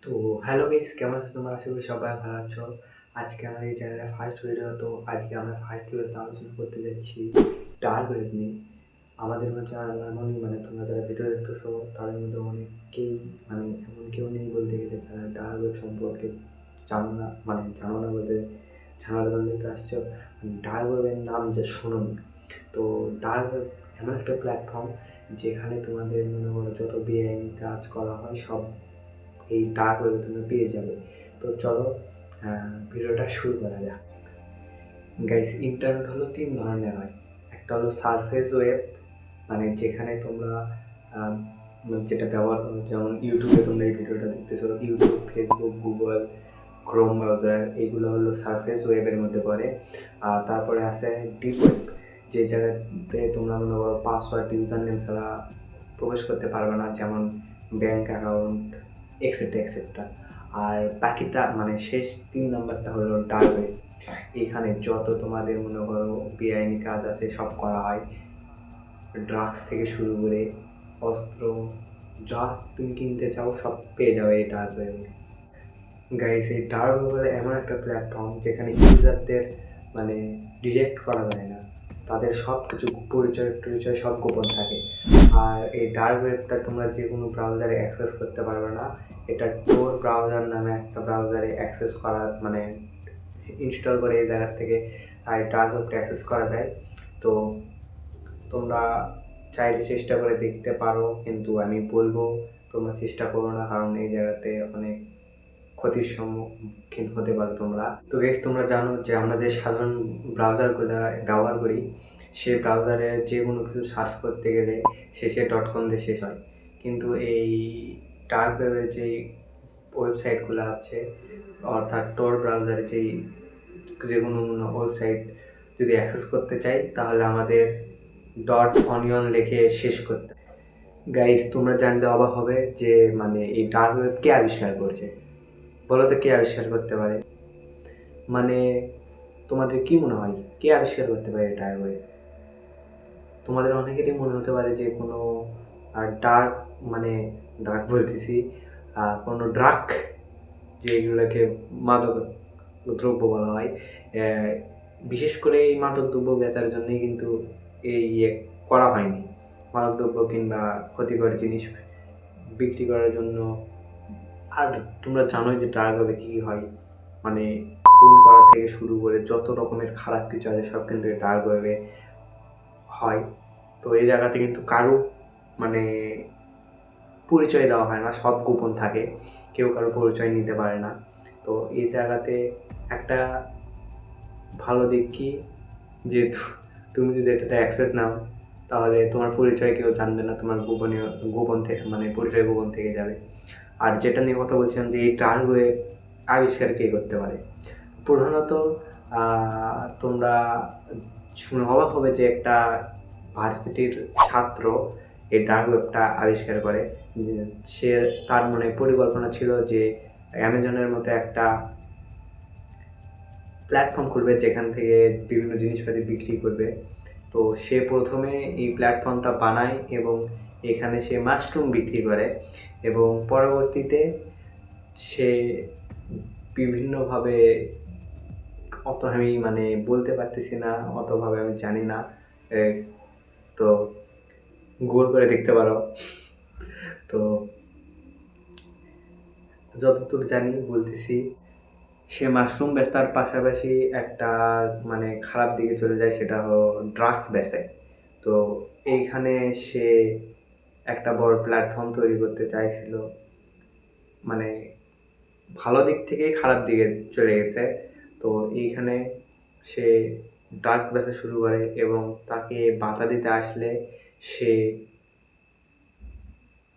তো hello guys, কেমন আছো তোমরা? আশা করি সবাই ভালো আছো। আজকে আমার এই চ্যানেলে ফার্স্ট ভিডিও। তো আজকে আমরা ফার্স্ট ভিডিওতে আলোচনা করতে যাচ্ছি ডার্ক ওয়েব নিয়ে। আমাদের মাঝে এমনই তোমরা যারা ভিডিও দেখতেছো তাদের মধ্যে অনেকেই এমন কেউ নেই বলতে গেলে যারা ডার্ক ওয়েব সম্পর্কে জানো না। জানো না বলতে জানার জন্য তো আসছো। ডার্ক ওয়েবের নাম যে শোনোনি। তো ডার্ক ওয়েব এমন একটা প্ল্যাটফর্ম যেখানে তোমাদের মনে করো যত বেআইনি কাজ করা হয় সব এই ডার্ক ওয়েবে তুমি পেয়ে যাবে। তো চলো ভিডিওটা শুরু করা যাক। গাইস, ইন্টারনেট হলো তিন ধরনের হয়। একটা হলো সারফেস ওয়েব, যেখানে তোমরা আহ, যেটা ব্যবহার করো, যেমন ইউটিউবে তোমরা এই ভিডিওটা দেখতেছো, YouTube, Facebook, Google, Chrome browser, এইগুলো হলো সারফেস ওয়েবের মধ্যে পড়ে। আর তারপরে আছে ডিপ ওয়েব, যে জায়গাতে তোমরা মনে করো পাসওয়ার্ড, ইউজার নেম ছাড়া প্রবেশ করতে পারবে না, যেমন ব্যাঙ্ক অ্যাকাউন্ট, এক্সেট্রা এক্সেট্রা। আর বাকিটা শেষ তিন নাম্বারটা হলো ডার্ক ওয়েব। এখানে যত তোমাদের মনে করো বেআইনি কাজ আছে সব করা হয়। ড্রাগস থেকে শুরু করে অস্ত্র, যা তুমি কিনতে চাও সব পেয়ে যাবে এই ডার্ক ওয়েবে। গাইস, এই ডার্ক ওয়েব হলো এমন একটা প্ল্যাটফর্ম যেখানে ইউজারদের মানে ডিটেক্ট করা যায় না, তাদের সব কিছু পরিচয় টরিচয় সব গোপন থাকে। আর এই ডার্ক ওয়েবটা তোমরা যে কোনো ব্রাউজারে অ্যাক্সেস করতে পারবে না। এটা টোর ব্রাউজার নামে একটা ব্রাউজারে অ্যাক্সেস করা ইনস্টল করে এই জায়গার থেকে আর ডার্ক ওয়েবটা অ্যাক্সেস করা যায়। তো তোমরা চাইলে চেষ্টা করে দেখতে পারো, কিন্তু আমি বলবো তোমরা চেষ্টা করো না, কারণ এই জায়গাতে অনেক ক্ষতির সম্মুখীন হতে পারো তোমরা। তো বেশ, তোমরা জানো যে আমরা যে সাধারণ ব্রাউজারগুলো ব্যবহার করি, সেই ব্রাউজারে যে কোনো কিছু সার্চ করতে গেলে শেষে .com দিয়ে শেষ হয়। কিন্তু এই ডার্ক ওয়েবের যেই ওয়েবসাইটগুলো আছে, অর্থাৎ টোর ব্রাউজারে যে কোনো ওয়েবসাইট যদি অ্যাক্সেস করতে চাই তাহলে আমাদের .onion লিখে শেষ করতে। গাইস, তোমরা জানলে অবাক হবে যে এই ডার্ক ওয়েব কে আবিষ্কার করছে। বলো তো কে আবিষ্কার করতে পারে? মানে তোমাদের কি মনে হয় কে আবিষ্কার করতে পারে ডার্ক ওয়েব? তোমাদের অনেকেরই মনে হতে পারে যে কোনো ডার্ক ডার্ক বলতেছি কোনো ড্রাগ, যেগুলোকে মাদক দ্রব্য বলা হয়। বিশেষ করে এই মাদক দ্রব্য বেচার জন্যই কিন্তু এই করা হয়নি। মাদক দ্রব্য কিংবা ক্ষতিকর জিনিস বিক্রি করার জন্য। আর তোমরা জানোই যে ডার্ক ওয়েবে কী কী হয়, মানে খুন করা থেকে শুরু করে যত রকমের খারাপ কিছু আছে সব কিন্তু ডার্ক ওয়েবে হয়। তো এই জায়গাতে কিন্তু কারো মানে পরিচয় দেওয়া হয় না, সব গোপন থাকে, কেউ কারো পরিচয় নিতে পারে না। তো এই জায়গাতে একটা ভালো দিক কি, যে তুমি যদি এটাতে অ্যাক্সেস নাও তাহলে তোমার পরিচয় কেউ জানবে না, তোমার গোপন থেকে পরিচয় গোপন থেকে যাবে। আর যেটা নিয়ে কথা বলছিলাম যে এই ডার্ক ওয়েব আবিষ্কার কে করতে পারে, প্রধানত তোমরা শুনে অবাক হবে যে একটা ভার্সিটির ছাত্র এই ডার্ক ওয়েবটা আবিষ্কার করে। যে সে তার পরিকল্পনা ছিল যে অ্যামাজনের মতো একটা প্ল্যাটফর্ম খুলবে যেখান থেকে বিভিন্ন জিনিসপাতি বিক্রি করবে। তো সে প্রথমে এই প্ল্যাটফর্মটা বানায় এবং এখানে সে মাশরুম বিক্রি করে, এবং পরবর্তীতে সে বিভিন্নভাবে, অত আমি বলতে পারতেছি না, অতভাবে আমি জানি না। তো গুগল করে দেখতে পারো। তো যতদূর জানি বলতেছি, সে মাশরুম বেচার পাশাপাশি একটা খারাপ দিকে চলে যায়, সেটা হলো ড্রাগস বেচে। তো এইখানে সে একটা বড় প্ল্যাটফর্ম তৈরি করতে চাইছিল, মানে ভালো দিক থেকেই খারাপ দিকে চলে গেছে। তো এইখানে সে ড্রাগ বেচা শুরু করে এবং তাকে বাধা দিতে আসলে সে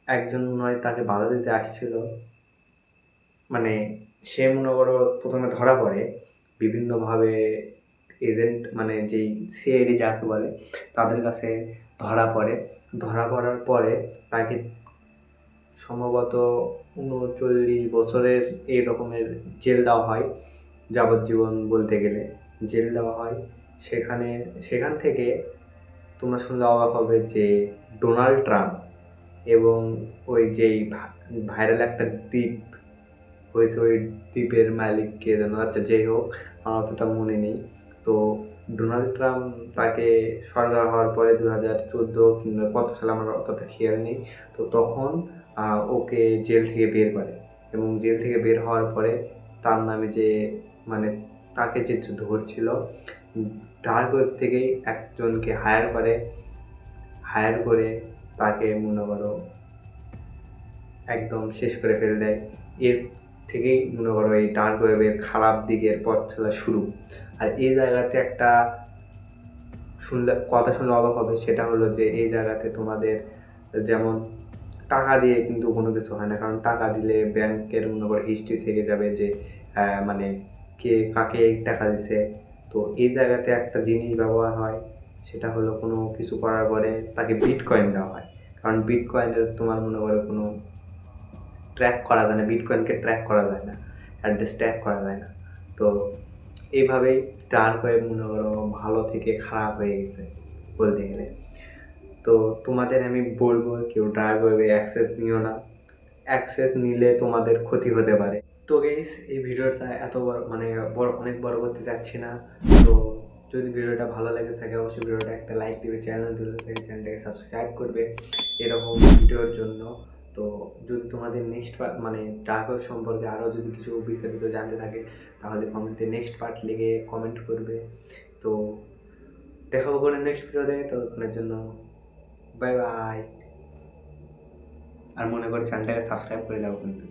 একজন নয়, তাকে বাধা দিতে আসছিল। সে মনে করো প্রথমে ধরা পড়ে বিভিন্নভাবে, এজেন্ট যেই সিআইডি যাকে বলে তাদের কাছে ধরা পড়ে। ধরা পড়ার পরে তাকে সম্ভবত 39 বছরের এই রকমের জেল দেওয়া হয়, যাবজ্জীবন বলতে গেলে জেল দেওয়া হয়। সেখান থেকে তোমরা শুনলে অবাক হবে যে ডোনাল্ড ট্রাম্প এবং ওই যেই ভাইরাল একটা দ্বীপ হয়েছে ওই দ্বীপের মালিক কে যেন, আচ্ছা যাই হোক, আমার অতটা মনে নেই। তো ডোনাল্ড ট্রাম্প তাকে সরকার হওয়ার পরে 2014 কিংবা কত সালে আমার অতটা খেয়াল নেই, তো তখন ওকে জেল থেকে বের করে, এবং জেল থেকে বের হওয়ার পরে তার নামে যে মানে তাকে যে ধরছিল, ডার্ক ওয়েব থেকেই একজনকে হায়ার করে তাকে মনে করো একদম শেষ করে ফেলে দেয়। এর থেকেই মনে করো এই ডার্ক ওয়েবের খারাপ দিকের পথ চলা শুরু। আর এই জায়গাতে একটা কথা শুনলে অবাক হবে, সেটা হলো যে এই জায়গাতে তোমাদের যেমন টাকা দিয়ে কিন্তু কোনো কিছু হয় না, কারণ টাকা দিলে ব্যাংকের মনে করো হিস্ট্রি থেকে যাবে যে মানে কে কাকে টাকা দিছে। তো এই জায়গাতে একটা জিনিস ব্যবহার হয়, সেটা হলো কোনো কিছু করার পরে তাকে বিটকয়েন দেওয়া হয়, কারণ বিটকয়েনের তোমার মনে করো কোনো ট্র্যাক করা যায় না, বিটকয়েনকে ট্র্যাক করা যায় না, অ্যাড্রেস ট্র্যাক করা যায় না। তো এইভাবেই ডার্ক ওয়েব মনে করো ভালো থেকে খারাপ হয়ে গেছে বলতে গেলে। তো তোমাদের আমি বলবো কেউ ডার্ক ওয়েবে অ্যাক্সেস নিও না, অ্যাক্সেস নিলে তোমাদের ক্ষতি হতে পারে। তো গাইস, এই ভিডিওটা এত বড় মানে অনেক বড় করতে চাচ্ছি না। তো যদি ভিডিওটা ভালো লাগে থাকে অবশ্যই ভিডিওটা একটা লাইক দিবে, চ্যানেল তুলে থাকে চ্যানেলটাকে সাবস্ক্রাইব করবে এরকম ভিডিওর জন্য। তো যদি তোমাদের নেক্সট পার্ট মানে ডার্ক ওয়েব সম্পর্কে আরও যদি কিছু বিস্তারিত জানতে থাকে, তাহলে কমেন্টে নেক্সট পার্ট লিখে কমেন্ট করবে। তো দেখাবো করে নেক্সট ভিডিওতে, ততক্ষণের জন্য বাই বাই। আর মনে করে চ্যানেলটাকে সাবস্ক্রাইব করে দাও কিন্তু।